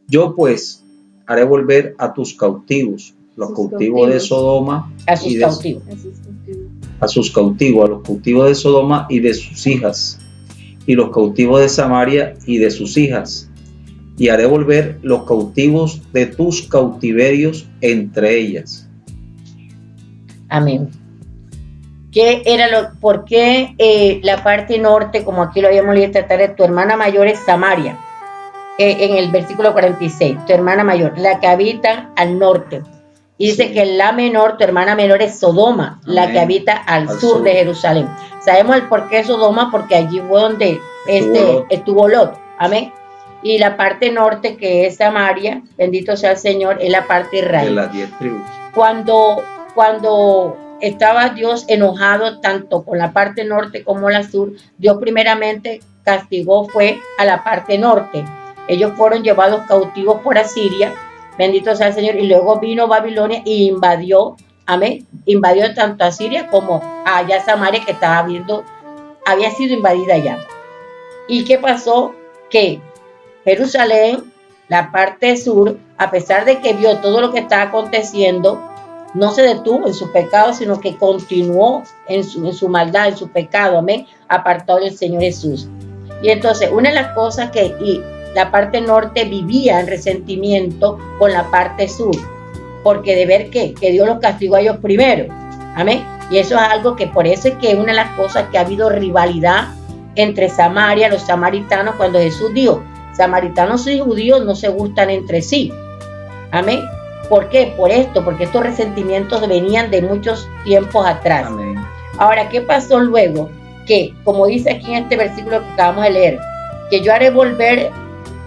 Yo pues haré volver a tus cautivos, los cautivos de Sodoma, a sus cautivos, a sus cautivos, a los cautivos de Sodoma y de sus hijas, y los cautivos de Samaria y de sus hijas, y haré volver los cautivos de tus cautiverios entre ellas. Amén. ¿Por qué la parte norte, como aquí lo habíamos leído esta tarde, tu hermana mayor es Samaria? En el versículo 46, tu hermana mayor, la que habita al norte. Y dice que la menor, tu hermana menor es Sodoma, Amén. La que habita al sur de Jerusalén. Sabemos el por qué Sodoma, porque allí fue donde estuvo Lot. Amén. Y la parte norte, que es Samaria, bendito sea el Señor, es la parte de Israel. De las 10 tribus. Cuando estaba Dios enojado tanto con la parte norte como la sur, Dios primeramente castigó fue a la parte norte. Ellos fueron llevados cautivos por Asiria, bendito sea el Señor, y luego vino Babilonia y invadió, amén, invadió tanto a Siria como allá Samaria, que había sido invadida ya. ¿Y qué pasó? Que Jerusalén, la parte sur, a pesar de que vio todo lo que estaba aconteciendo, no se detuvo en su pecado, sino que continuó en su maldad, en su pecado, amén, apartado del Señor Jesús. Y entonces, una de las cosas que la parte norte vivía en resentimiento con la parte sur, porque de ver que Dios los castigó a ellos primero, amén. Y eso es algo que por eso es que una de las cosas que ha habido rivalidad entre Samaria, los samaritanos, cuando Jesús dijo, samaritanos y judíos no se gustan entre sí, amén. ¿Por qué? Por esto, porque estos resentimientos venían de muchos tiempos atrás. Amén. Ahora, ¿qué pasó luego? Que, como dice aquí en este versículo que acabamos de leer, que yo haré volver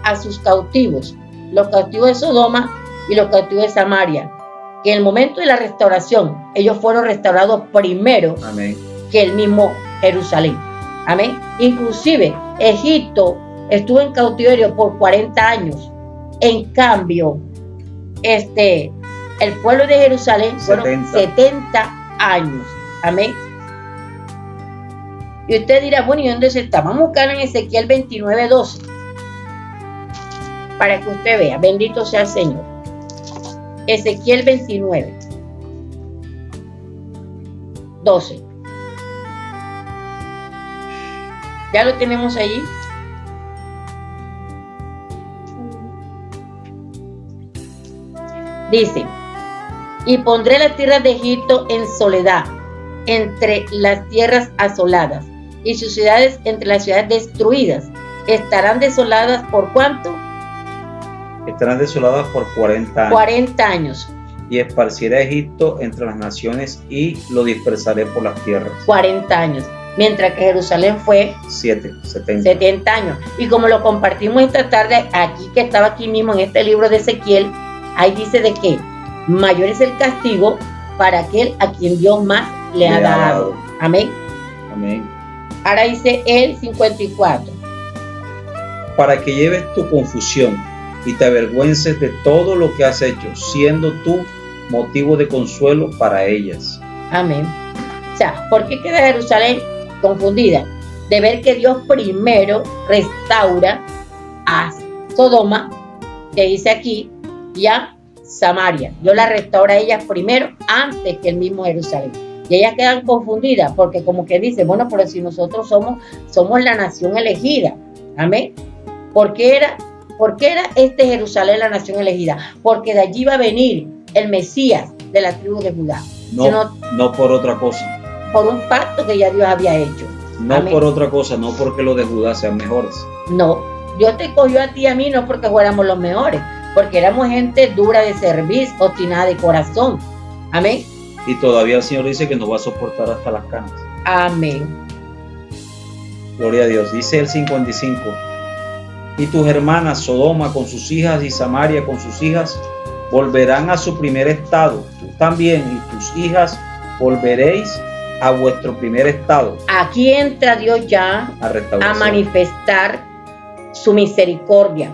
a sus cautivos, los cautivos de Sodoma y los cautivos de Samaria, que en el momento de la restauración, ellos fueron restaurados primero. Amén. Que el mismo Jerusalén. Amén. Inclusive, Egipto estuvo en cautiverio por 40 años. En cambio, el pueblo de Jerusalén fueron 70 años. Amén. Y usted dirá, bueno, ¿y dónde se está? Vamos a buscar en Ezequiel 29:12 para que usted vea. Bendito sea el Señor. Ezequiel 29:12. ¿Ya lo tenemos allí? Dice, y pondré las tierras de Egipto en soledad, entre las tierras asoladas, y sus ciudades entre las ciudades destruidas. Estarán desoladas ¿por cuánto? Estarán desoladas por 40 años. 40 años. Y esparciré a Egipto entre las naciones y lo dispersaré por las tierras. 40 años. Mientras que Jerusalén fue 70 años. Y como lo compartimos esta tarde, aquí que estaba aquí mismo en este libro de Ezequiel, ahí dice de que mayor es el castigo para aquel a quien Dios más le ha dado. Amén. Amén. Ahora dice el 54. Para que lleves tu confusión y te avergüences de todo lo que has hecho, siendo tú motivo de consuelo para ellas. Amén. O sea, ¿por qué queda Jerusalén confundida? De ver que Dios primero restaura a Sodoma, que dice aquí, y a Samaria. Dios la restaura a ellas primero antes que el mismo Jerusalén. Y ellas quedan confundidas porque como que dicen, bueno, pero si nosotros somos la nación elegida. Amén. ¿Por qué era Jerusalén la nación elegida? Porque de allí va a venir el Mesías de la tribu de Judá. No por otra cosa. Por un pacto que ya Dios había hecho. No Amén. Por otra cosa, no porque los de Judá sean mejores. No, Dios te cogió a ti y a mí no porque fuéramos los mejores, porque éramos gente dura de servicio, obstinada de corazón. Amén. Y todavía el Señor dice que nos va a soportar hasta las canas. Amén. Gloria a Dios. Dice el 55. Y tus hermanas Sodoma con sus hijas y Samaria con sus hijas volverán a su primer estado. Tú también y tus hijas volveréis a vuestro primer estado. Aquí entra Dios ya a manifestar su misericordia,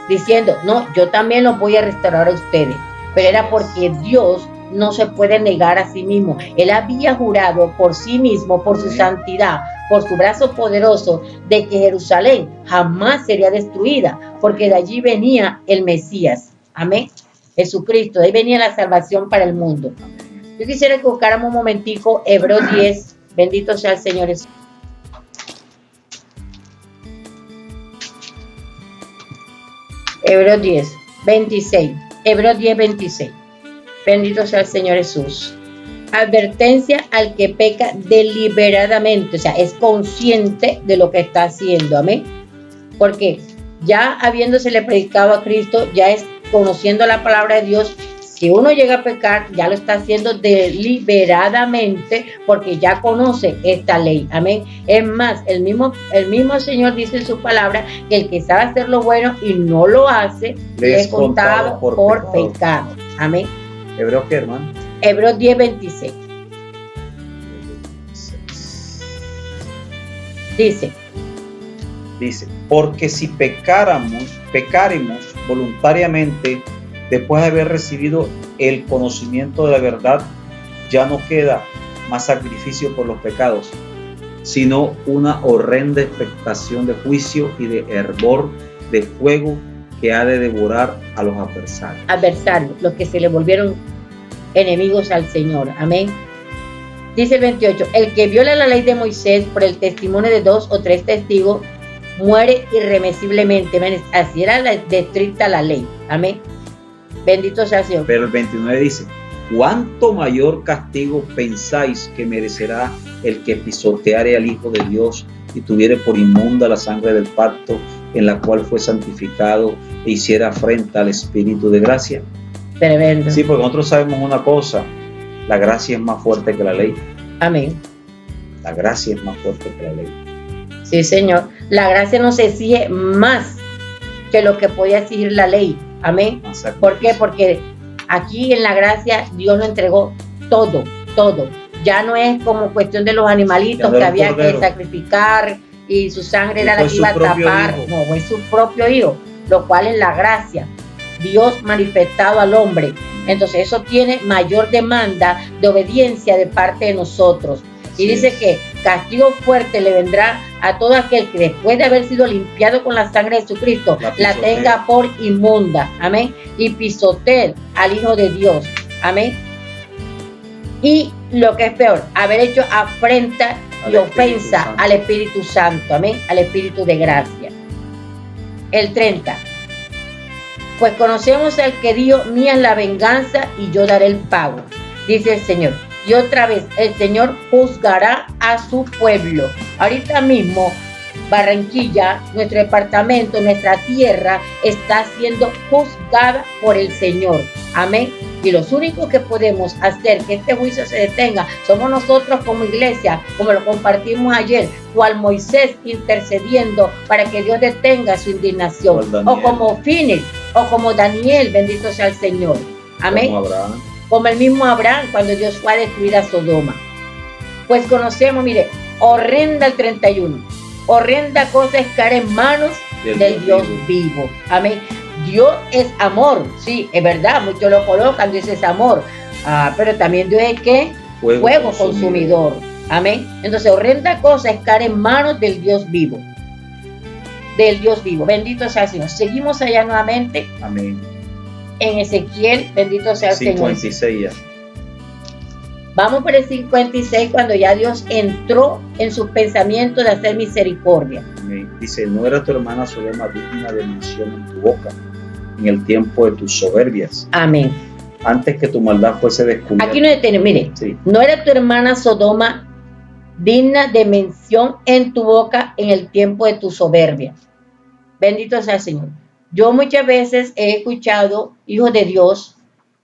diciendo, no, yo también los voy a restaurar a ustedes. Pero era porque Dios no se puede negar a sí mismo. Él había jurado por sí mismo, por su santidad, por su brazo poderoso de que Jerusalén jamás sería destruida, porque de allí venía el Mesías. Amén. Jesucristo, de ahí venía la salvación para el mundo. Yo quisiera que buscáramos un momentico Hebreos 10, bendito sea el Señor Jesús. Hebreos 10, 26. Hebreos 10, 26. Bendito sea el Señor Jesús. Advertencia al que peca deliberadamente, o sea, es consciente de lo que está haciendo. Amén. Porque ya habiéndosele predicado a Cristo, ya es conociendo la palabra de Dios. Si uno llega a pecar, ya lo está haciendo deliberadamente porque ya conoce esta ley. Amén. Es más, el mismo Señor dice en su palabra que el que sabe hacer lo bueno y no lo hace, le es contado por pecado. Amén. ¿Hebreos qué, hermano? Hebreos 10, 26. Dice, porque si pecáremos voluntariamente, después de haber recibido el conocimiento de la verdad, ya no queda más sacrificio por los pecados, sino una horrenda expectación de juicio y de hervor de fuego que ha de devorar a los adversarios. Adversarios, los que se le volvieron enemigos al Señor. Amén. Dice el 28, el que viola la ley de Moisés por el testimonio de 2 o 3 testigos, muere irremisiblemente. Así era de estricta la ley. Amén. Bendito sea el Señor. Pero el 29 dice, ¿cuánto mayor castigo pensáis que merecerá el que pisoteare al Hijo de Dios y tuviere por inmunda la sangre del pacto en la cual fue santificado e hiciera afrenta al Espíritu de gracia? Tremendo. Sí, porque nosotros sabemos una cosa, la gracia es más fuerte que la ley. Amén. La gracia es más fuerte que la ley. Sí, Señor. La gracia nos exige más que lo que podía exigir la ley. Amén. ¿Por qué? Porque aquí en la gracia Dios lo entregó todo, todo. Ya no es como cuestión de los animalitos que había que sacrificar y su sangre era la que iba a tapar. No, fue su propio Hijo, lo cual es la gracia. Dios manifestado al hombre. Entonces eso tiene mayor demanda de obediencia de parte de nosotros. Y dice que castigo fuerte le vendrá a todo aquel que después de haber sido limpiado con la sangre de Jesucristo la tenga por inmunda. Amén. Y pisotee al Hijo de Dios. Amén. Y lo que es peor, haber hecho afrenta y ofensa al Espíritu Santo. Amén. Al Espíritu de gracia. El 30. Pues conocemos al que dijo, mía es la venganza y yo daré el pago, dice el Señor. Y otra vez, el Señor juzgará a su pueblo. Ahorita mismo, Barranquilla, nuestro departamento, nuestra tierra, está siendo juzgada por el Señor. Amén. Y los únicos que podemos hacer que este juicio se detenga somos nosotros como iglesia, como lo compartimos ayer, cual Moisés intercediendo para que Dios detenga su indignación. O como Fines, o como Daniel, bendito sea el Señor. Amén. Como el mismo Abraham cuando Dios fue a destruir a Sodoma. Pues conocemos, mire, horrenda el 31. Horrenda cosa es caer en manos del Dios vivo. Amén. Dios es amor, sí, es verdad, muchos lo colocan, Dios es amor. Pero también Dios es ¿qué? Fuego consumidor. Amén. Entonces, horrenda cosa es caer en manos del Dios vivo. Del Dios vivo. Bendito sea el Señor. Seguimos allá nuevamente. Amén. En Ezequiel, bendito sea el 56 Señor. 56 ya. Vamos por el 56 cuando ya Dios entró en sus pensamientos de hacer misericordia. Amén. Dice, no era tu hermana Sodoma digna de mención en tu boca en el tiempo de tus soberbias. Amén. Antes que tu maldad fuese descubierta. Aquí no detenemos, mire, sí. No era tu hermana Sodoma digna de mención en tu boca en el tiempo de tu soberbia. Bendito sea el Señor. Yo muchas veces he escuchado hijos de Dios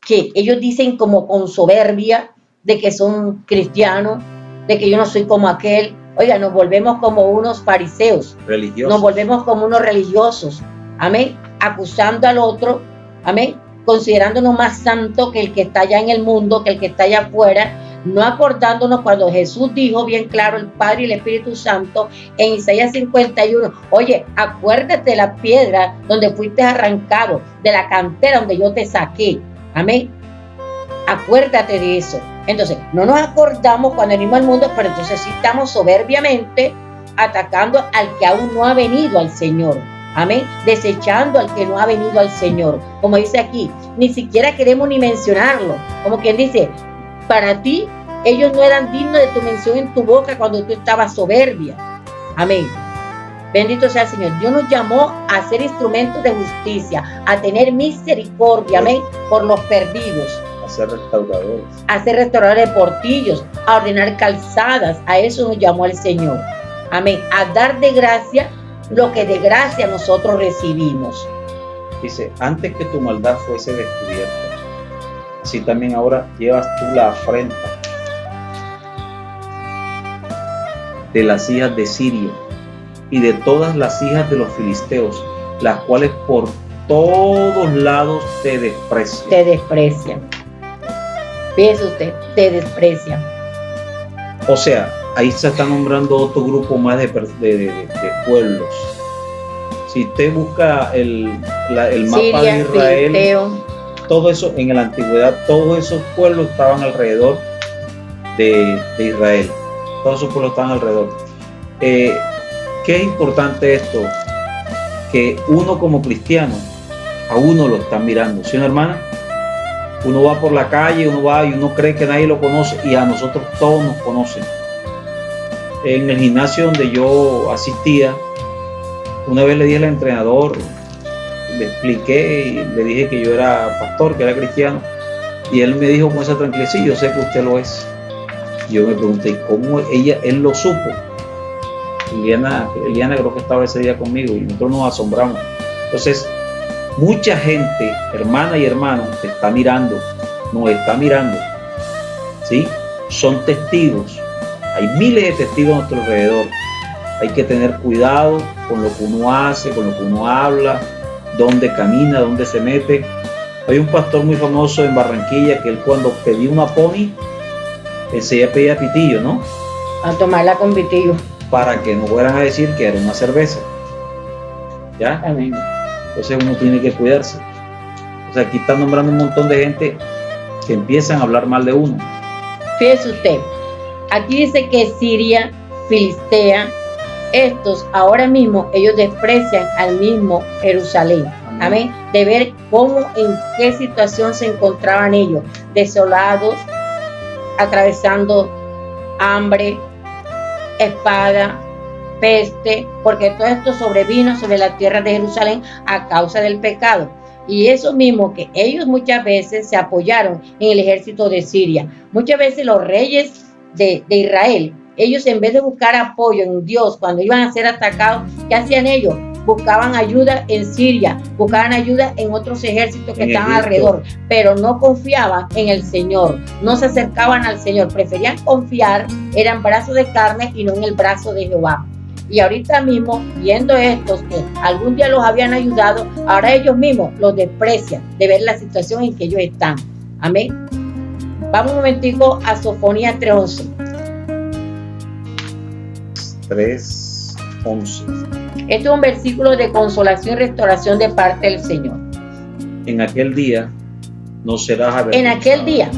que ellos dicen como con soberbia de que son cristianos, de que yo no soy como aquel. Oiga, nos volvemos como unos fariseos. Religiosos. Nos volvemos como unos religiosos. Amén. Acusando al otro. Amén. Considerándonos más santos que el que está allá en el mundo, que el que está allá afuera. No acordándonos cuando Jesús dijo bien claro, el Padre y el Espíritu Santo, en Isaías 51, oye, acuérdate de la piedra donde fuiste arrancado, de la cantera donde yo te saqué. Amén. Acuérdate de eso. Entonces, no nos acordamos cuando venimos al mundo, pero entonces sí estamos soberbiamente atacando al que aún no ha venido al Señor. Amén. Desechando al que no ha venido al Señor. Como dice aquí, ni siquiera queremos ni mencionarlo. Como quien dice, para ti, ellos no eran dignos de tu mención en tu boca cuando tú estabas soberbia. Amén. Bendito sea el Señor. Dios nos llamó a ser instrumentos de justicia, a tener misericordia, amén, por los perdidos. A ser restauradores. A ser restauradores de portillos, a ordenar calzadas. A eso nos llamó el Señor. Amén. A dar de gracia lo que de gracia nosotros recibimos. Dice, antes que tu maldad fuese descubierta, así también ahora llevas tú la afrenta de las hijas de Siria y de todas las hijas de los filisteos, las cuales por todos lados te desprecian. Te desprecian. Fíjese usted, te desprecian. O sea, ahí se está nombrando otro grupo más de pueblos. Si usted busca el mapa Siria, de Israel, Filisteo, todo eso en la antigüedad, todos esos pueblos estaban alrededor de Israel. Todos esos pueblos estaban alrededor. ¿Qué es importante esto? Que uno como cristiano, a uno lo están mirando. ¿Sí, una hermana? Uno va por la calle, uno va y uno cree que nadie lo conoce, y a nosotros todos nos conocen. En el gimnasio donde yo asistía, una vez le dije al entrenador, le expliqué y le dije que yo era pastor, que era cristiano, y él me dijo con esa tranquilidad, sí, yo sé que usted lo es. Yo me pregunté, ¿cómo él lo supo? Eliana creo que estaba ese día conmigo y nosotros nos asombramos. Entonces, mucha gente, hermana y hermano, te está mirando, nos está mirando, ¿sí? Son testigos. Hay miles de testigos a nuestro alrededor. Hay que tener cuidado con lo que uno hace, con lo que uno habla, dónde camina, dónde se mete. Hay un pastor muy famoso en Barranquilla que él cuando pedía una pony, él se pedía pitillo, ¿no? a tomarla con pitillo. Para que no fueran a decir que era una cerveza. ¿Ya? Amén. Entonces uno tiene que cuidarse. O sea, aquí están nombrando un montón de gente que empiezan a hablar mal de uno. Fíjese usted, aquí dice que Siria, Filistea, estos ahora mismo, ellos desprecian al mismo Jerusalén. Amén. De ver cómo, en qué situación se encontraban ellos, desolados, atravesando hambre, espada, peste, porque todo esto sobrevino sobre la tierra de Jerusalén a causa del pecado. Y eso mismo que ellos muchas veces se apoyaron en el ejército de Siria. Muchas veces los reyes de Israel, ellos en vez de buscar apoyo en Dios cuando iban a ser atacados, ¿qué hacían ellos? Buscaban ayuda en Siria, buscaban ayuda en otros ejércitos que estaban alrededor, pero no confiaban en el Señor, no se acercaban al Señor, preferían confiar, eran brazos de carne y no en el brazo de Jehová. Y ahorita mismo, viendo estos que algún día los habían ayudado, ahora ellos mismos los desprecian de ver la situación en que ellos están. Amén. Vamos un momentico a Sofonías 3:11. 3:11. Este es un versículo de consolación y restauración de parte del Señor. En aquel día no serás avergonzado. En aquel día,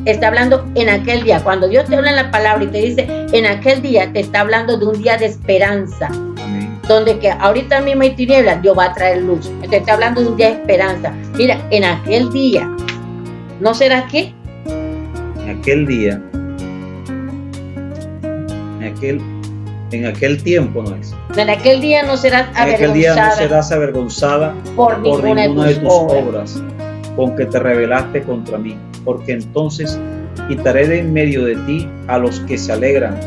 está hablando en aquel día. Cuando Dios te habla en la palabra y te dice en aquel día, te está hablando de un día de esperanza. Amén. Donde que ahorita mismo hay tinieblas, Dios va a traer luz. Te está hablando de un día de esperanza. Mira, en aquel día, ¿no será qué? En aquel día, en aquel tiempo no es. En aquel día no serás avergonzada. En aquel día no serás avergonzada por ninguna de tus obras con que te rebelaste contra mí, porque entonces quitaré de en medio de ti a los que se alegran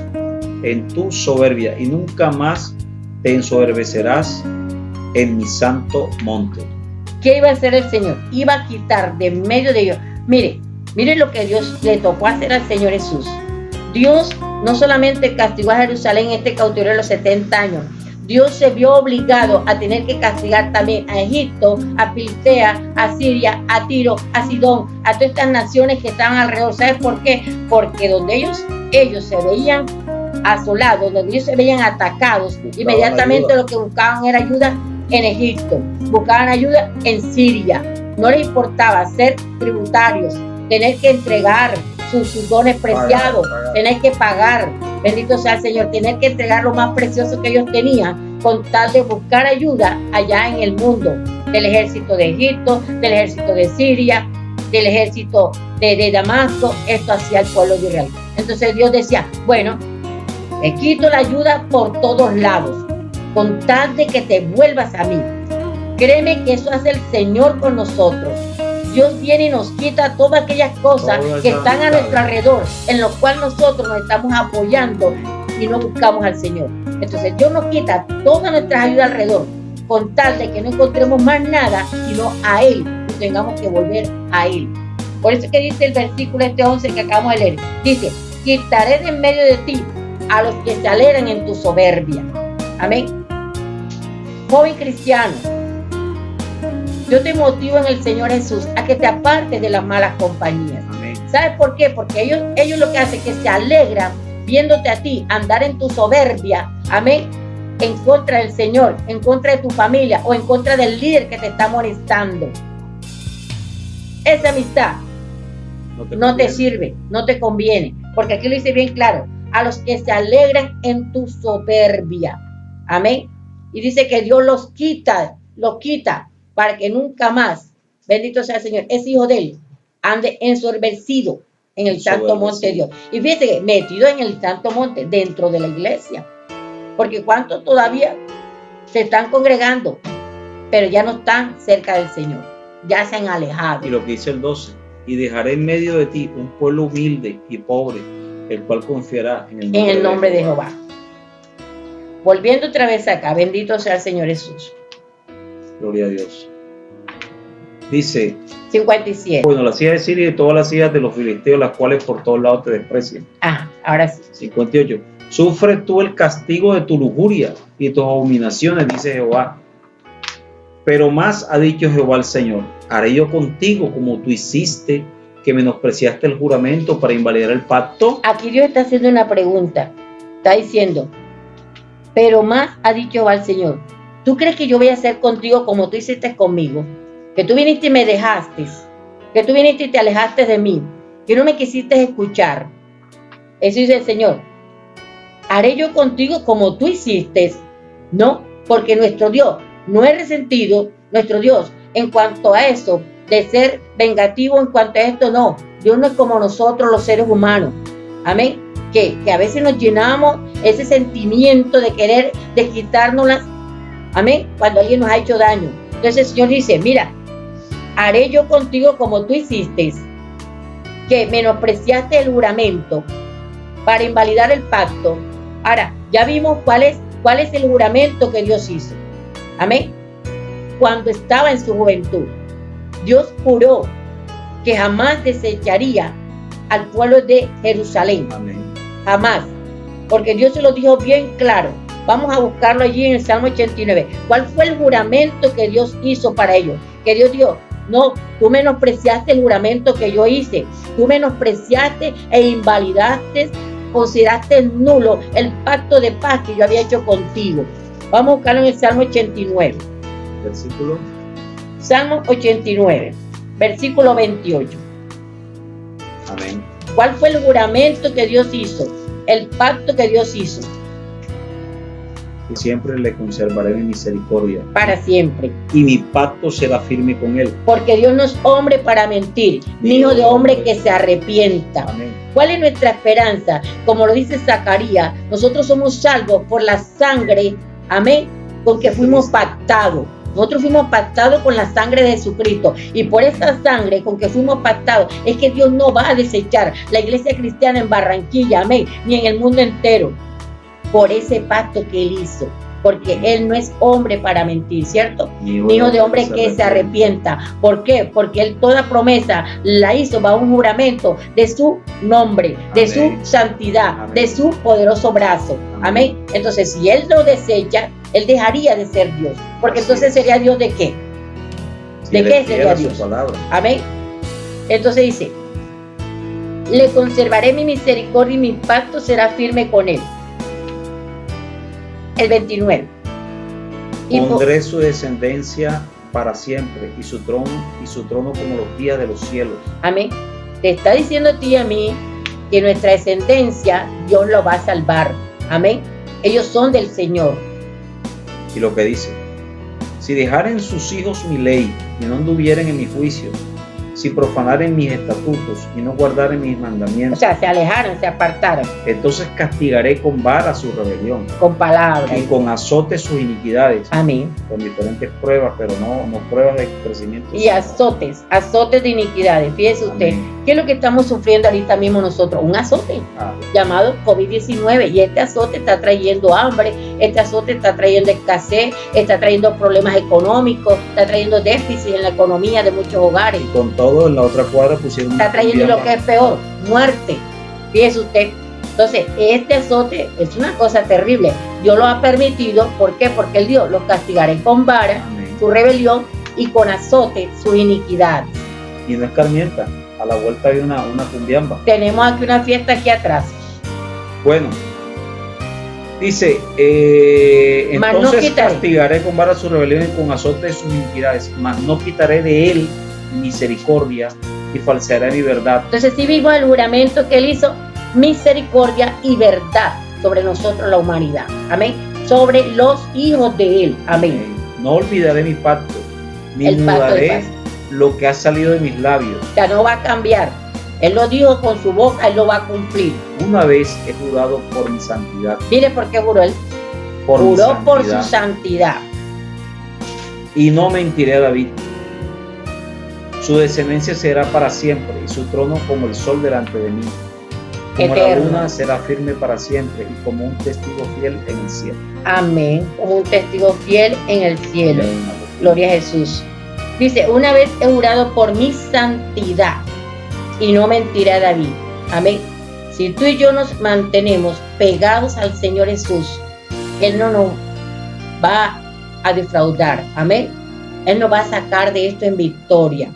en tu soberbia y nunca más te ensoberbecerás en mi santo monte. ¿Qué iba a hacer el Señor? Iba a quitar de en medio de ellos. Mire lo que Dios le tocó hacer al Señor Jesús. Dios no solamente castigó a Jerusalén en este cautiverio de los 70 años, Dios se vio obligado a tener que castigar también a Egipto, a Filistea, a Siria, a Tiro, a Sidón, a todas estas naciones que estaban alrededor. ¿Sabes por qué? Porque donde ellos se veían asolados, donde ellos se veían atacados, inmediatamente lo que buscaban era ayuda en Egipto, buscaban ayuda en Siria. No les importaba ser tributarios, tener que entregar sus dones preciados, tener que pagar, bendito sea el Señor, tener que entregar lo más precioso que ellos tenían, con tal de buscar ayuda allá en el mundo, del ejército de Egipto, del ejército de Siria, del ejército de Damasco. Esto hacía el pueblo de Israel. Entonces Dios decía, bueno, te quito la ayuda por todos lados, con tal de que te vuelvas a mí. Créeme que eso hace el Señor con nosotros. Dios viene y nos quita todas aquellas cosas que están a nuestro alrededor, en lo cual nosotros nos estamos apoyando y no buscamos al Señor. Entonces Dios nos quita todas nuestras ayudas alrededor, con tal de que no encontremos más nada, sino a Él, y tengamos que volver a Él. Por eso que dice el versículo 11 que acabamos de leer, dice, quitaré de en medio de ti a los que se alegran en tu soberbia. Amén. Joven cristiano, yo te motivo en el Señor Jesús a que te apartes de las malas compañías. Amén. ¿Sabes por qué? Porque ellos lo que hacen es que se alegran viéndote a ti andar en tu soberbia. Amén. En contra del Señor, en contra de tu familia o en contra del líder que te está molestando. Esa amistad no te sirve, no te conviene. Porque aquí lo dice bien claro, a los que se alegran en tu soberbia. Amén. Y dice que Dios los quita para que nunca más, bendito sea el Señor, ese hijo de él ande ensoberbecido en el santo monte de Dios. Y fíjate, metido en el santo monte, dentro de la iglesia. Porque cuántos todavía se están congregando, pero ya no están cerca del Señor, ya se han alejado. Y lo que dice el 12, y dejaré en medio de ti un pueblo humilde y pobre, el cual confiará en el nombre de Jehová. Volviendo otra vez acá, bendito sea el Señor Jesús. Gloria a Dios. Dice 57. Bueno, las hijas de Siria y todas las hijas de los filisteos, las cuales por todos lados te desprecian. Ahora sí. 58. Sufre tú el castigo de tu lujuria y tus abominaciones, dice Jehová. Pero más ha dicho Jehová el Señor, haré yo contigo como tú hiciste, que menospreciaste el juramento para invalidar el pacto. Aquí Dios está haciendo una pregunta. Está diciendo, pero más ha dicho Jehová el Señor. ¿Tú crees que yo voy a hacer contigo como tú hiciste conmigo? Que tú viniste y me dejaste, que tú viniste y te alejaste de mí, que no me quisiste escuchar. Eso dice el Señor. Haré yo contigo como tú hiciste. No, porque nuestro Dios no es resentido, nuestro Dios en cuanto a eso, de ser vengativo en cuanto a esto, no. Dios no es como nosotros los seres humanos. Amén. Que a veces nos llenamos ese sentimiento de querer desquitárnoslas. Amén. Cuando alguien nos ha hecho daño. Entonces el Señor dice, mira, haré yo contigo como tú hiciste, que menospreciaste el juramento para invalidar el pacto. Ahora, ya vimos cuál es el juramento que Dios hizo. Amén. Cuando estaba en su juventud, Dios juró que jamás desecharía al pueblo de Jerusalén. Amén. Jamás. Porque Dios se lo dijo bien claro. Vamos a buscarlo allí en el Salmo 89. ¿Cuál fue el juramento que Dios hizo para ellos? Que Dios dijo, no, tú menospreciaste el juramento que yo hice. Tú menospreciaste e invalidaste, consideraste nulo el pacto de paz que yo había hecho contigo. Vamos a buscarlo en el Salmo 89. Versículo. Salmo 89, versículo 28. Amén. ¿Cuál fue el juramento que Dios hizo? El pacto que Dios hizo. Y siempre le conservaré mi misericordia. Para siempre. Y mi pacto será firme con él. Porque Dios no es hombre para mentir, ni hijo de hombre que se arrepienta. Amén. ¿Cuál es nuestra esperanza? Como lo dice Zacarías, nosotros somos salvos por la sangre, amén, con que fuimos pactados. Nosotros fuimos pactados con la sangre de Jesucristo. Y por esa sangre con que fuimos pactados es que Dios no va a desechar la iglesia cristiana en Barranquilla, amén, ni en el mundo entero. Por ese pacto que Él hizo. Porque Él no es hombre para mentir, ¿cierto? Ni hijo de hombre que se arrepienta. ¿Por qué? Porque Él toda promesa la hizo bajo un juramento de su nombre, de su santidad, de su poderoso brazo. Amén. Entonces, si Él lo desecha, Él dejaría de ser Dios. Porque entonces sería Dios ¿de qué? ¿De qué sería Dios? Amén. Entonces dice, le conservaré mi misericordia y mi pacto será firme con Él. El 29. Pondré su descendencia para siempre y su trono como los días de los cielos. Amén. te está diciendo a ti y a mí que nuestra descendencia Dios lo va a salvar. Amén. Ellos son del Señor. Y lo que dice: si dejaren sus hijos mi ley y no anduvieren en mis juicios, si profanaren mis estatutos y no guardaren mis O mandamientos, sea, se alejaron, se apartaron. entonces castigaré con vara su rebelión Con palabras. y con azote sus iniquidades, Amén. con diferentes pruebas, pero no pruebas de crecimiento. Y azotes de iniquidades. Fíjese usted, Amén. ¿qué es lo que estamos sufriendo ahorita mismo nosotros? Un azote llamado COVID-19. Y este azote está trayendo hambre, este azote está trayendo escasez, está trayendo problemas económicos, está trayendo déficit en la economía de muchos hogares. Y con todo, en la otra cuadra pusieron Está trayendo lo que es peor, muerte. Fíjese usted. Entonces, este azote es una cosa terrible. Dios lo ha permitido. ¿Por qué? Porque Él dijo: los castigaré con vara, Amén. su rebelión, y con azote su iniquidad. Y no escarmientan. A la vuelta hay una cumbiamba. Tenemos aquí una fiesta aquí atrás. Bueno, dice, Mas no entonces quitaré. castigaré con vara su rebelión y con azote sus iniquidades, mas no quitaré de él misericordia y falsearé mi verdad. Entonces, si vimos el juramento que Él hizo: misericordia y verdad sobre nosotros, la humanidad. Amén. Sobre los hijos de Él. Amén. No olvidaré mi pacto, ni El pacto de mudaré paz. lo que ha salido de mis labios. O sea, no va a cambiar. Él lo dijo con su boca, Él lo va a cumplir. Una vez he jurado por mi santidad. Mire por qué juró Él. Por mi Juró por su santidad. santidad. Y no mentiré a David. Su descendencia será para siempre, y su trono como el sol delante de mí. Como la Eterno. luna será firme para siempre, y como un testigo fiel en el cielo. Amén. Como un testigo fiel en el cielo. Amén. Gloria a Jesús. Dice: una vez he jurado por mi santidad y no mentiré a David. Amén. Si tú y yo nos mantenemos pegados al Señor Jesús, Él no nos va a defraudar. Amén. Él nos va a sacar de esto en victoria.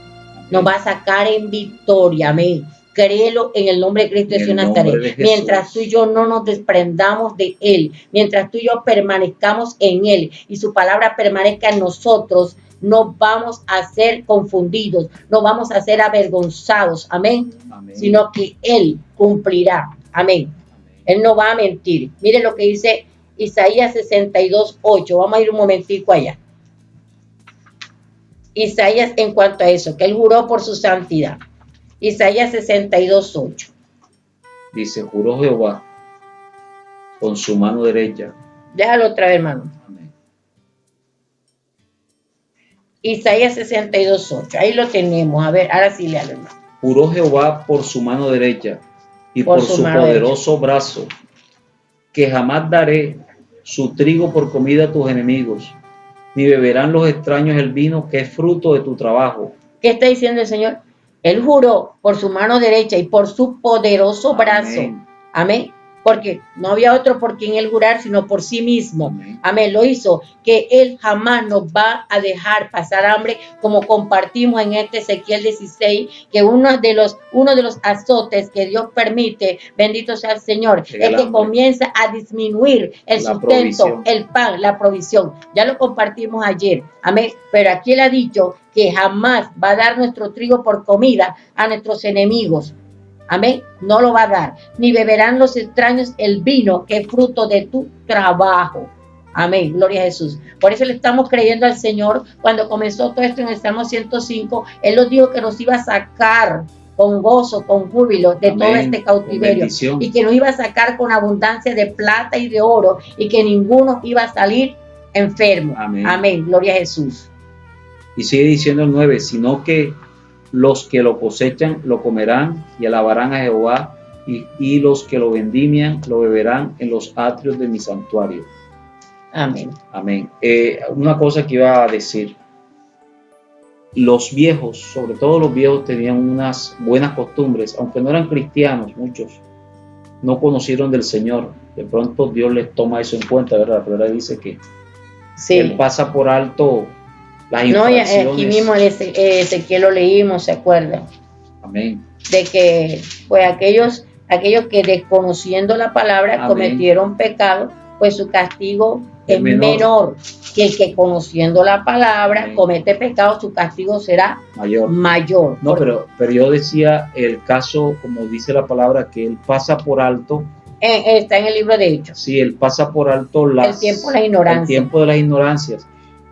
Nos va a sacar en victoria. Amén. Créelo en el nombre de Cristo En Jesús el de nombre Nazaret. de Jesús. Mientras tú y yo no nos desprendamos de Él, mientras tú y yo permanezcamos en Él y su palabra permanezca en nosotros, no vamos a ser confundidos, no vamos a ser avergonzados. Amén. Amén. Sino que Él cumplirá. Amén. Él no va a mentir. Mire lo que dice Isaías 62:8. Vamos a ir un momentico allá. Isaías, en cuanto a eso, que Él juró por su santidad. Isaías 62:8. Dice: juró Jehová con su mano derecha. Déjalo otra vez, hermano. Amén. Isaías 62:8. Ahí lo tenemos. A ver, ahora sí léalo, hermano. Juró Jehová por su mano derecha y Por por su su mano poderoso brazo, que jamás daré su trigo por comida a tus enemigos, ni beberán los extraños el vino que es fruto de tu trabajo. ¿Qué está diciendo el Señor? Él juró por su mano derecha y por su poderoso brazo. Amén. Amén. Porque no había otro por quien Él jurar, sino por sí mismo. Amén. Amén. Lo hizo, que Él jamás nos va a dejar pasar hambre, como compartimos en este Ezequiel 16, que uno de los azotes que Dios permite, bendito sea el Señor, Llega es el que hambre. comienza a disminuir el La sustento, provisión. el pan, la provisión. Ya lo compartimos ayer. Amén. Pero aquí Él ha dicho que jamás va a dar nuestro trigo por comida a nuestros enemigos. Amén. No lo va a dar. Ni beberán los extraños el vino que es fruto de tu trabajo. Amén. Gloria a Jesús. Por eso le estamos creyendo al Señor. Cuando comenzó todo esto en el Salmo 105, Él nos dijo que nos iba a sacar con gozo, con júbilo de Amén. todo este cautiverio. Con bendición. Y que nos iba a sacar con abundancia de plata y de oro. Y que ninguno iba a salir enfermo. Amén. Amén. Gloria a Jesús. Y sigue diciendo el 9, sino que los que lo cosechan lo comerán y alabarán a Jehová, y los que lo vendimian lo beberán en los atrios de mi santuario. Amén. Amén. Una cosa que iba a decir: los viejos, sobre todo los viejos, tenían unas buenas costumbres, aunque no eran cristianos, muchos no conocieron del Señor. De pronto Dios les toma eso en cuenta, ¿verdad? La palabra dice que Sí. Él pasa por alto las No, infracciones. aquí mismo Ezequiel lo leímos, ¿se acuerdan? Amén. De que pues aquellos que desconociendo la palabra Amén. cometieron pecado, pues su castigo Es es menor. menor que el que conociendo la palabra Amén. comete pecado, su castigo será Mayor. mayor. No, pero yo decía el caso, como dice la palabra, que él pasa por alto. Está en el libro de Hechos. Sí, él pasa por alto El tiempo de la ignorancia. el tiempo de las ignorancias,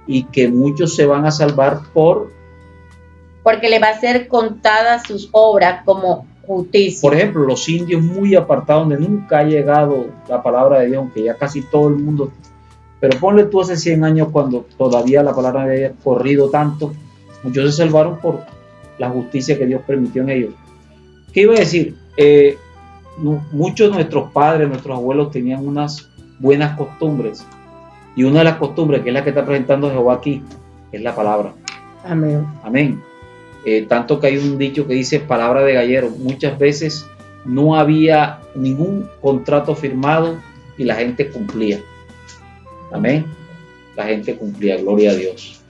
y que muchos se van a salvar porque le va a ser contadas sus obras como justicia. Por ejemplo, los indios muy apartados, donde nunca ha llegado la palabra de Dios, aunque ya casi todo el mundo. Pero ponle tú hace 100 años, cuando todavía la palabra había corrido tanto, muchos se salvaron por la justicia que Dios permitió en ellos. ¿Qué iba a decir? Muchos de nuestros padres, nuestros abuelos tenían unas buenas costumbres, y una de las costumbres, que es la que está presentando Jehová aquí, es la palabra. Amén. Amén. Tanto que hay un dicho que dice palabra de gallero. Muchas veces no había ningún contrato firmado y la gente cumplía. Amén. La gente cumplía, gloria a Dios.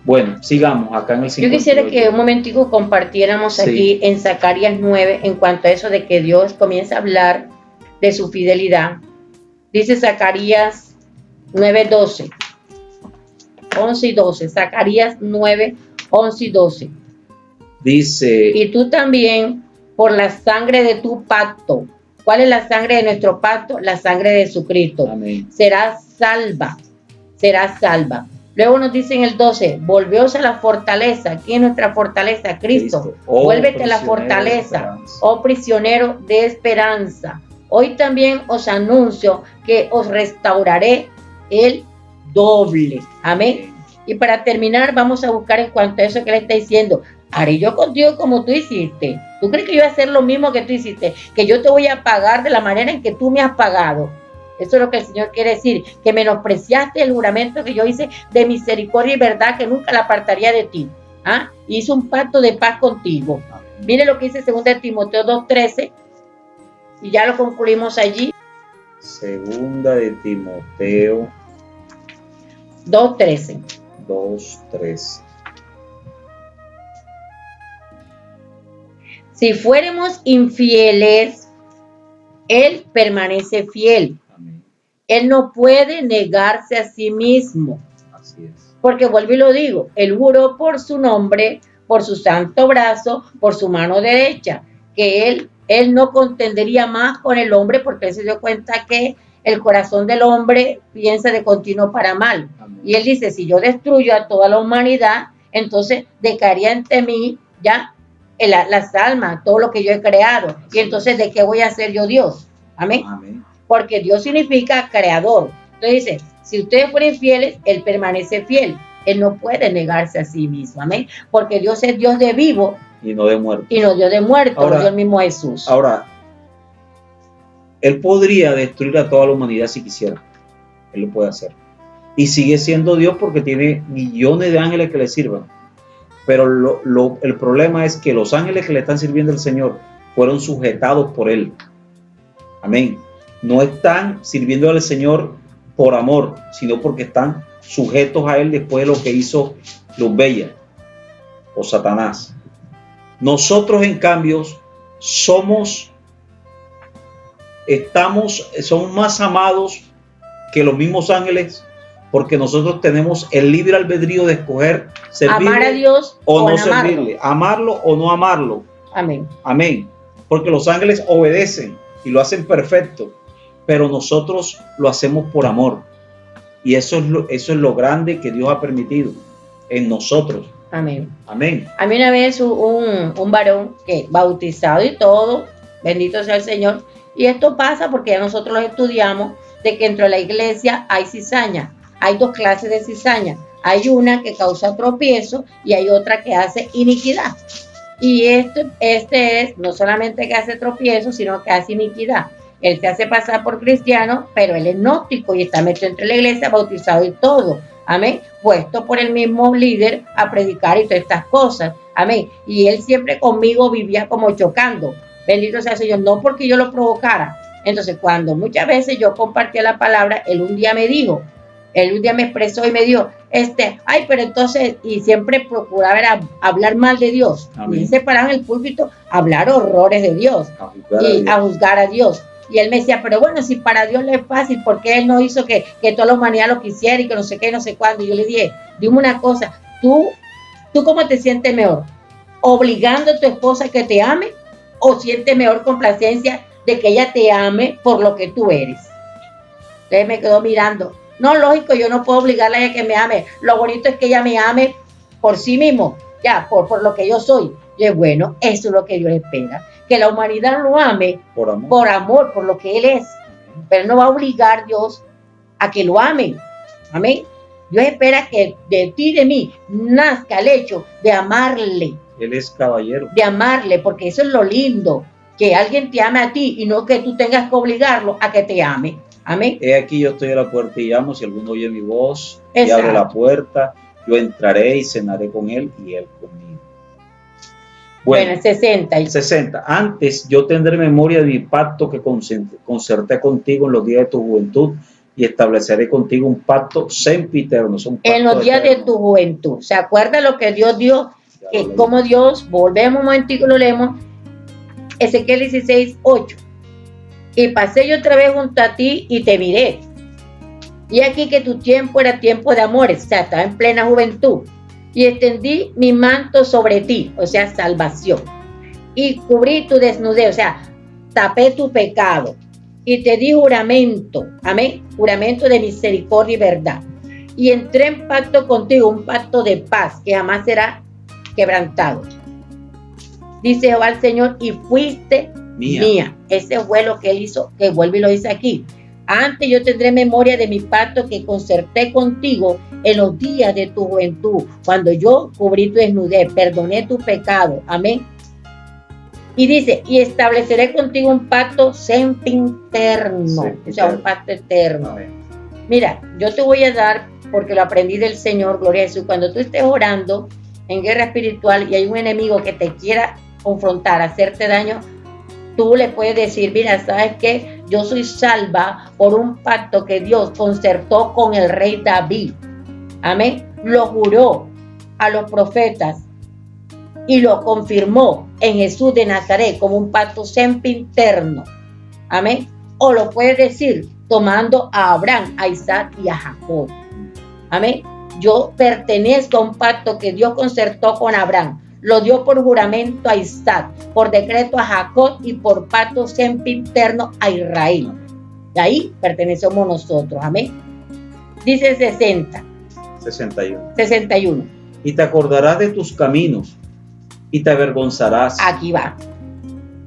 Bueno, sigamos acá en el 58. Yo quisiera que un momentico compartiéramos aquí en Zacarías 9 en cuanto a eso de que Dios comienza a hablar de su fidelidad. Dice Zacarías 9:12, 11 y 12. Zacarías 9, 11 y 12. Dice: y tú también por la sangre de tu pacto. ¿Cuál es la sangre de nuestro pacto? La sangre de Jesucristo. Amén. Serás salva, serás salva. Luego nos dice en el 12, volveos a la fortaleza. ¿Quién es nuestra fortaleza? Cristo. Oh, vuélvete a la fortaleza, oh prisionero de esperanza. Hoy también os anuncio que os restauraré el doble. Amén. Y para terminar, vamos a buscar en cuanto a eso que le está diciendo. Haré yo contigo como tú hiciste. ¿Tú crees que yo voy a hacer lo mismo que tú hiciste? Que yo te voy a pagar de la manera en que tú me has pagado. Eso es lo que el Señor quiere decir. Que menospreciaste el juramento que yo hice de misericordia y verdad, que nunca la apartaría de ti. ¿Ah? Hizo un pacto de paz contigo. Mire lo que dice 2 Timoteo 2:13. Y ya lo concluimos allí. 2 Timoteo 2:13. 2:13. Si fuéramos infieles, Él permanece fiel. Amén. Él no puede negarse a sí mismo. Así es. Porque vuelvo y lo digo, Él juró por su nombre, por su santo brazo, por su mano derecha, que Él no contendería más con el hombre, porque Él se dio cuenta que el corazón del hombre piensa de continuo para mal. Amén. Y Él dice, si yo destruyo a toda la humanidad, entonces decaería ante mí ya las almas, todo lo que yo he creado. Y entonces, ¿de qué voy a ser yo Dios? Amén. Amén. Porque Dios significa creador. Entonces dice, si ustedes fueren fieles, Él permanece fiel. Él no puede negarse a sí mismo. Amén. Porque Dios es Dios de vivo y no de muerto. Y no Dios de muerto, ahora, Dios mismo Jesús. Ahora, Él podría destruir a toda la humanidad si quisiera. Él lo puede hacer. Y sigue siendo Dios porque tiene millones de ángeles que le sirvan. Pero el problema es que los ángeles que le están sirviendo al Señor fueron sujetados por Él. Amén. No están sirviendo al Señor por amor, sino porque están sujetos a Él después de lo que hizo Luzbella o Satanás. Nosotros, en cambio, somos más amados que los mismos ángeles, porque nosotros tenemos el libre albedrío de escoger servirle, amar a Dios o no servirle, amarlo o no amarlo. Amén. Amén. Porque los ángeles obedecen y lo hacen perfecto, pero nosotros lo hacemos por amor. Y eso es lo grande que Dios ha permitido en nosotros. Amén. Amén. A mí una vez un varón que bautizado y todo, bendito sea el Señor, y esto pasa porque ya nosotros lo estudiamos, de que dentro de la iglesia hay cizaña. Hay dos clases de cizaña. Hay una que causa tropiezo y hay otra que hace iniquidad. Y este es no solamente que hace tropiezo, sino que hace iniquidad. Él se hace pasar por cristiano, pero él es gnóstico y está metido entre la iglesia, bautizado y todo. Amén. Puesto por el mismo líder a predicar y todas estas cosas. Amén. Y él siempre conmigo vivía como chocando. Bendito sea el Señor, no porque yo lo provocara. Entonces, cuando muchas veces yo compartía la palabra, él un día me expresó y me dijo, pero entonces, y siempre procuraba hablar mal de Dios. Amén. Y se paraba en el púlpito a hablar horrores de Dios, a juzgar a Dios. Y él me decía, pero bueno, si para Dios le es fácil, ¿por qué Él no hizo que toda la humanidad lo quisiera y que no sé qué, no sé cuándo? Y yo le dije, dime una cosa, ¿tú cómo te sientes mejor? ¿Obligando a tu esposa a que te ame? ¿O sientes mejor complacencia de que ella te ame por lo que tú eres? Entonces me quedó mirando. No, lógico, yo no puedo obligarla a ella que me ame. Lo bonito es que ella me ame por sí mismo, ya, por lo que yo soy. Y bueno, eso es lo que Dios espera. Que la humanidad lo ame por amor, por lo que Él es. Pero no va a obligar Dios a que lo amen. Amén. Dios espera que de ti y de mí nazca el hecho de amarle. Él es caballero. De amarle, porque eso es lo lindo. Que alguien te ame a ti y no que tú tengas que obligarlo a que te ame. Amén. He aquí yo estoy a la puerta y llamo, si alguno oye mi voz y abre la puerta, yo entraré y cenaré con él y él conmigo. Bueno, 60. Antes yo tendré memoria de mi pacto que concerté contigo en los días de tu juventud y estableceré contigo un pacto sempiterno. En los días de tu juventud. ¿Se acuerda lo que Dios dio? Que como Dios, volvemos un momentico y lo leemos, Ezequiel 16:8. Y pasé yo otra vez junto a ti y te miré. Y aquí que tu tiempo era tiempo de amores, o sea, estaba en plena juventud. Y extendí mi manto sobre ti, o sea, salvación. Y cubrí tu desnudez, o sea, tapé tu pecado. Y te di juramento, amén, juramento de misericordia y verdad. Y entré en pacto contigo, un pacto de paz que jamás será quebrantado. Dice Jehová el Señor, y fuiste mía. Ese fue lo que Él hizo, que vuelve y lo dice aquí. Antes yo tendré memoria de mi pacto que concerté contigo en los días de tu juventud, cuando yo cubrí tu desnudez, perdoné tu pecado. Amén. Y dice, y estableceré contigo un pacto sempiterno, o sea, un pacto eterno. Amén. Mira, yo te voy a dar, porque lo aprendí del Señor, gloria a Jesús, cuando tú estés orando en guerra espiritual y hay un enemigo que te quiera confrontar, hacerte daño, tú le puedes decir, mira, ¿sabes qué? Yo soy salva por un pacto que Dios concertó con el rey David. Amén. Lo juró a los profetas y lo confirmó en Jesús de Nazaret como un pacto sempiterno. Amén. O lo puedes decir tomando a Abraham, a Isaac y a Jacob. Amén. Yo pertenezco a un pacto que Dios concertó con Abraham. Lo dio por juramento a Isaac, por decreto a Jacob y por pacto sempiterno a Israel. De ahí pertenecemos nosotros. Amén. Dice 61. Y te acordarás de tus caminos y te avergonzarás. Aquí va.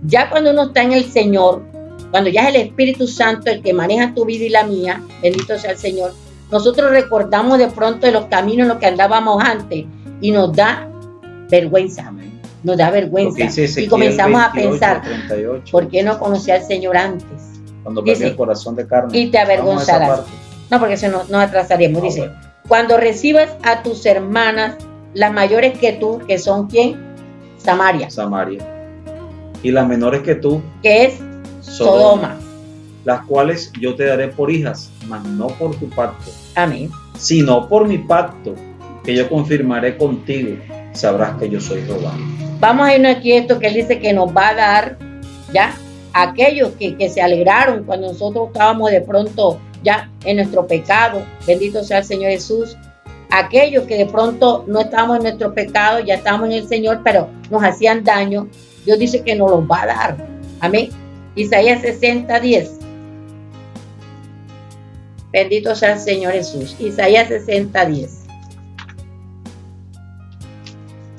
Ya cuando uno está en el Señor, cuando ya es el Espíritu Santo el que maneja tu vida y la mía, bendito sea el Señor, nosotros recordamos de pronto de los caminos en los que andábamos antes y nos da vergüenza, nos da vergüenza. Y comenzamos 28, a pensar, 38. ¿Por qué no conocí al Señor antes? Cuando perdí el corazón de carne. Y te avergonzarás. No, porque eso nos atrasaremos. Dice, bueno. Cuando recibas a tus hermanas, las mayores que tú, que son ¿quién? Samaria. Y las menores que tú, que es Sodoma. Las cuales yo te daré por hijas, mas no por tu pacto. Amén. Sino por mi pacto, que yo confirmaré contigo. Sabrás que yo soy Jehová. Vamos a irnos aquí a esto que Él dice que nos va a dar, ya, aquellos que se alegraron cuando nosotros estábamos de pronto ya en nuestro pecado. Bendito sea el Señor Jesús. Aquellos que de pronto no estábamos en nuestro pecado, ya estábamos en el Señor, pero nos hacían daño. Dios dice que nos los va a dar. Amén. Isaías 60:10. Bendito sea el Señor Jesús. Isaías 60:10.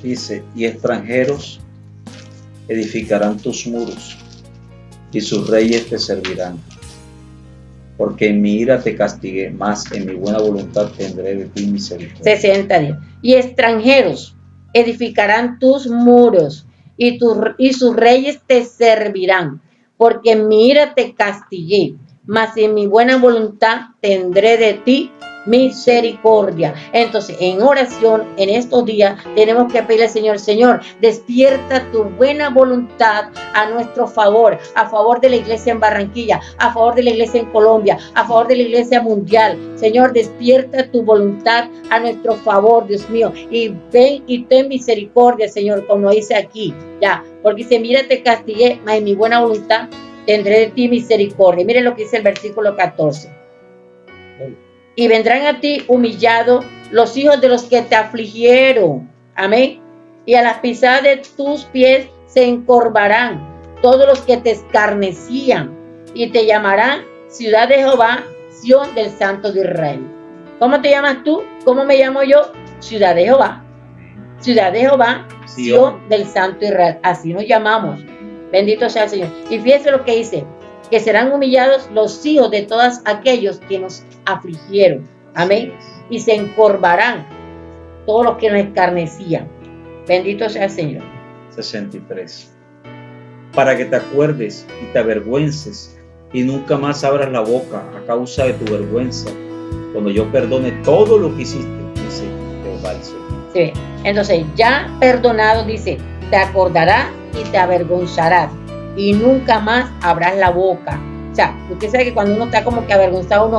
Dice, y extranjeros edificarán tus muros, y sus reyes te servirán. Porque en mi ira te castigué, mas en mi buena voluntad tendré de ti misericordia. 60:10. Y extranjeros edificarán tus muros, y sus reyes te servirán. Porque en mi ira te castigué, mas en mi buena voluntad tendré de ti misericordia. Entonces, en oración, en estos días, tenemos que pedirle al Señor, Señor, despierta tu buena voluntad a nuestro favor, a favor de la iglesia en Barranquilla, a favor de la iglesia en Colombia, a favor de la iglesia mundial. Señor, despierta tu voluntad a nuestro favor, Dios mío, y ven y ten misericordia, Señor, como dice aquí, ya, porque dice, mira, te castigué, mas en mi buena voluntad tendré de ti misericordia. Mire lo que dice el versículo 14. Y vendrán a ti humillados los hijos de los que te afligieron. Amén. Y a las pisadas de tus pies se encorvarán todos los que te escarnecían y te llamarán ciudad de Jehová, Sión del Santo de Israel. ¿Cómo te llamas tú? ¿Cómo me llamo yo? Ciudad de Jehová. Ciudad de Jehová, Sión del Santo de Israel. Así nos llamamos. Bendito sea el Señor. Y fíjese lo que dice, que serán humillados los hijos de todos aquellos que nos afligieron. Amén. Y se encorvarán todos los que nos escarnecían. Bendito sea el Señor. 63. Para que te acuerdes y te avergüences y nunca más abras la boca a causa de tu vergüenza, cuando yo perdone todo lo que hiciste, dice Jehová el Señor. Sí. Entonces, ya perdonado, dice, te acordarás y te avergonzarás y nunca más abras la boca. O sea, usted sabe que cuando uno está como que avergonzado, uno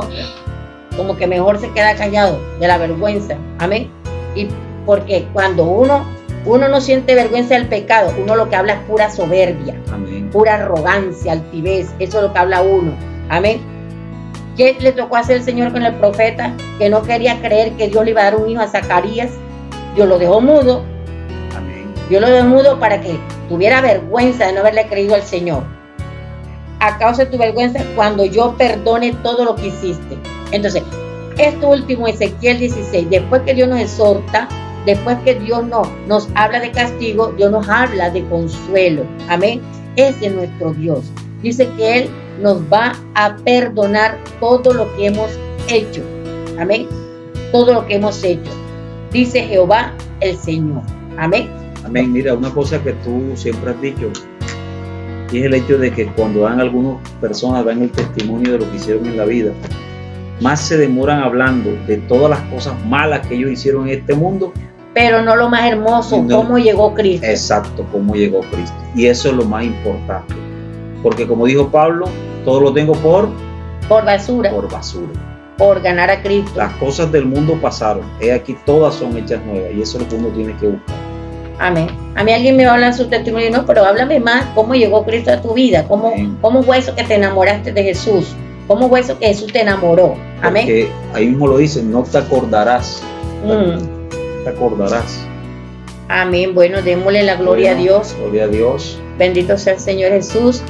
como que mejor se queda callado de la vergüenza. Amén. Y porque cuando uno no siente vergüenza del pecado, uno lo que habla es pura soberbia. Amén. Pura arrogancia, altivez. Eso es lo que habla uno. Amén. ¿Qué le tocó hacer el Señor con el profeta? Que no quería creer que Dios le iba a dar un hijo a Zacarías. Dios lo dejó mudo. Amén. Dios lo dejó mudo para que tuviera vergüenza de no haberle creído al Señor. A causa de tu vergüenza, cuando yo perdone todo lo que hiciste. Entonces, esto último, Ezequiel 16, después que Dios nos exhorta, después que Dios nos habla de castigo, Dios nos habla de consuelo. Amén. Ese es nuestro Dios. Dice que Él nos va a perdonar todo lo que hemos hecho. Amén. Todo lo que hemos hecho. Dice Jehová el Señor. Amén. Amén. Mira, una cosa que tú siempre has dicho, y es el hecho de que cuando dan algunas personas, dan el testimonio de lo que hicieron en la vida, más se demoran hablando de todas las cosas malas que ellos hicieron en este mundo, pero no lo más hermoso, no, cómo llegó Cristo. Exacto, cómo llegó Cristo. Y eso es lo más importante. Porque como dijo Pablo, todo lo tengo por basura. Por basura. Por ganar a Cristo. Las cosas del mundo pasaron. Aquí todas son hechas nuevas. Y eso es lo que uno tiene que buscar. Amén. A mí alguien me va a hablar su testimonio, no, pero háblame más cómo llegó Cristo a tu vida. ¿Cómo fue eso que te enamoraste de Jesús? ¿Cómo fue eso que Jesús te enamoró? Amén. Porque ahí mismo lo dice, no te acordarás. Te acordarás. Amén. Bueno, démosle la gloria a Dios. Gloria a Dios. Bendito sea el Señor Jesús.